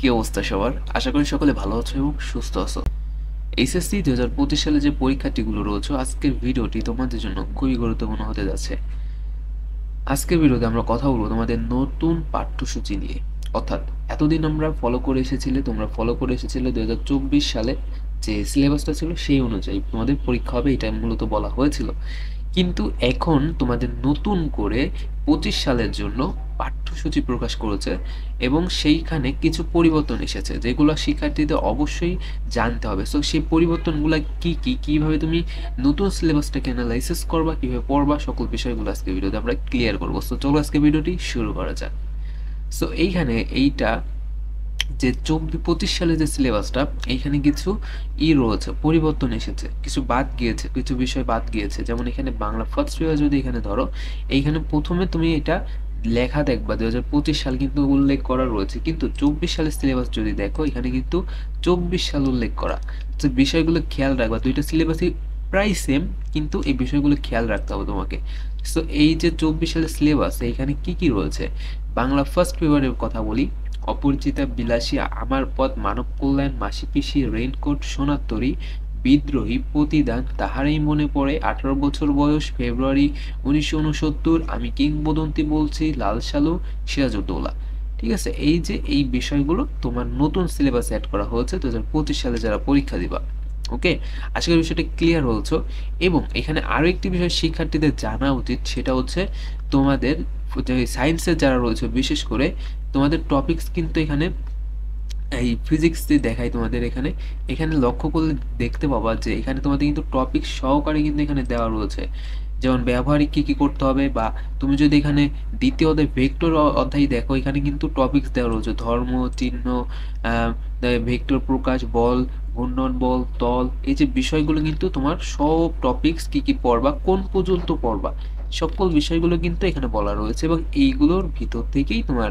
কি অবস্থা সবার? আশা করি সকলে ভালো আছো এবং সুস্থ আছো। এইচএসসি 2025 সালে যে পরীক্ষার্থীগুলো রয়েছে, আজকের ভিডিওটি তোমাদের জন্য খুবই গুরুত্বপূর্ণ হতে যাচ্ছে। আজকের ভিডিওতে আমরা কথা বলবো তোমাদের নতুন পাঠ্যসূচি নিয়ে। অর্থাৎ এতদিন তোমরা ফলো করে এসেছিলে 2024 সালে যে সিলেবাসটা ছিল সেই অনুযায়ী তোমাদের পরীক্ষা হবে, এটা মূলত বলা হয়েছিল। কিন্তু এখন তোমাদের নতুন করে 25 সালের জন্য পাঠ্যসূচি প্রকাশ করেছে এবং সেইখানে কিছু পরিবর্তন এসেছে যেগুলো শিক্ষার্থীদের অবশ্যই জানতে হবে। সো সেই পরিবর্তনগুলো কি কি, কিভাবে তুমি নতুন সিলেবাসটাকে অ্যানালাইসিস করবা, কিভাবে পড়বা, সকল বিষয়গুলো আজকে ভিডিওতে আমরা ক্লিয়ার করবো। সো চলো আজকে ভিডিওটি শুরু করা যাক। সো এইখানে এইটা যে 24-25 সালে যে সিলেবাসটা, এইখানে কিছু রয়েছে, পরিবর্তন এসেছে, কিছু বাদ গিয়েছে, কিছু বিষয় বাদ গিয়েছে। যেমন এখানে বাংলা ফার্স্ট পেপার যদি এখানে ধরো, এইখানে প্রথমে তুমি এটা লেখা দেখবা 2025 সাল কিন্তু উল্লেখ করা রয়েছে, কিন্তু 24 সালের সিলেবাস যদি দেখো এখানে কিন্তু 24 সাল উল্লেখ করা। তো বিষয়গুলো খেয়াল রাখবা, দুইটা সিলেবাসই প্রায় সেম, কিন্তু এই বিষয়গুলো খেয়াল রাখতে হবে তোমাকে। সো এই যে 24 সালের সিলেবাস, এইখানে কি কি রয়েছে? বাংলা ফার্স্ট পেপারের কথা বলি। অপরিচিতা বিলাসী, আমার পথ, মানব কল্যাণ, মাসি পিসি, রেইনকোট, সোনার তরী, বিদ্রোহী, প্রতিদান, তাহারই মনে পড়ে, 18 বছর বয়স, ফেব্রুয়ারি 1969, আমি কিংবদন্তি বলছি, লাল সালু, সিরাজউদ্দৌলা। ঠিক আছে, এই যে এই বিষয়গুলো তোমার নতুন সিলেবাস অ্যাড করা হয়েছে 2025 সালে যারা পরীক্ষা দিবা। ওকে, আশা করি বিষয়টা ক্লিয়ার হয়েছে। এবং এখানে আরো একটি বিষয় শিক্ষার্থীদের জানা উচিত, সেটা হচ্ছে তোমাদের সায়েন্সের যারা রয়েছে, বিশেষ করে তোমাদের টপিকস কিন্তু এখানে এই ফিজিক্স দিয়ে দেখাই তোমাদের। এখানে এখানে লক্ষ্য করলে দেখতে পাবা যে এখানে তোমাদের কিন্তু টপিক সহকারে কিন্তু এখানে দেওয়া রয়েছে। যেমন ব্যবহারিক কি কি করতে হবে, বা তুমি যদি এখানে দ্বিতীয় অধ্যায় ভেক্টর অধ্যায় দেখো, এখানে কিন্তু টপিকস দেওয়া রয়েছে, ধর্ম, চিহ্ন, ভেক্টর প্রকাশ, বল, ঘূর্ণন বল, তল, এই যে বিষয়গুলো কিন্তু তোমার সব টপিকস কি কি পড়বা, কোন পর্যন্ত পড়বা, সকল বিষয়গুলো কিন্তু এখানে বলা রয়েছে। এবং এইগুলোর ভিতর থেকেই তোমার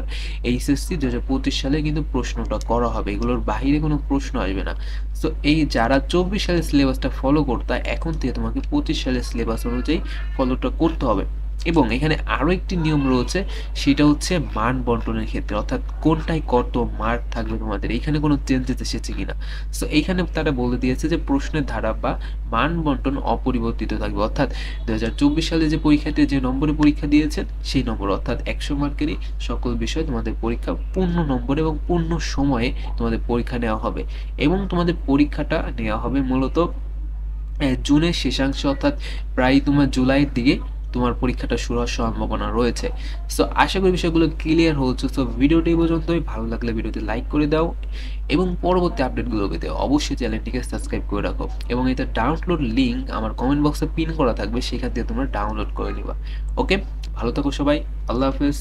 এইচএসসি 2025 সালে কিন্তু প্রশ্নটা করা হবে, এগুলোর বাইরে কোনো প্রশ্ন আসবে না। সো এই যারা 24 সালের সিলেবাসটা ফলো করতা, এখন থেকে তোমাকে 25 সালের সিলেবাস অনুযায়ী ফলোটা করতে হবে। এবং এখানে আরো একটি নিয়ম রয়েছে, সেটা হচ্ছে মান বন্টনের ক্ষেত্রে, অর্থাৎ কোনটায় কত মার্ক থাকবে তোমাদের, এখানে কোনো চেঞ্জেস এসেছে কিনা। সো এইখানে তারা বলে দিয়েছে যে প্রশ্নের ধারা বা মান বন্টন অপরিবর্তিত থাকবে, অর্থাৎ 2024 সালে যে পরীক্ষাতে যে নম্বরে পরীক্ষা দিয়েছেন সেই নম্বর, অর্থাৎ 100 মার্কেরই সকল বিষয় তোমাদের পরীক্ষা পূর্ণ নম্বর এবং পূর্ণ সময়ে তোমাদের পরীক্ষা নেওয়া হবে। এবং তোমাদের পরীক্ষাটা নেওয়া হবে মূলত জুনের শেষাংশে, অর্থাৎ প্রায় তোমার জুলাইয়ের দিকে তোমার পরীক্ষাটা শুরু হওয়ার সম্ভাবনা রয়েছে। সো আশা করি বিষয়গুলো ক্লিয়ার হচ্ছে। সো ভিডিওটি এই পর্যন্তই, ভালো লাগলে ভিডিওটি লাইক করে দাও এবং পরবর্তী আপডেটগুলো পেতে অবশ্যই চ্যানেলটিকে সাবস্ক্রাইব করে রাখো। এবং এটা ডাউনলোড লিঙ্ক আমার কমেন্ট বক্সে পিন করা থাকবে, সেখান থেকে তোমরা ডাউনলোড করে নিবা। ওকে, ভালো থাকো সবাই, আল্লাহ হাফেজ।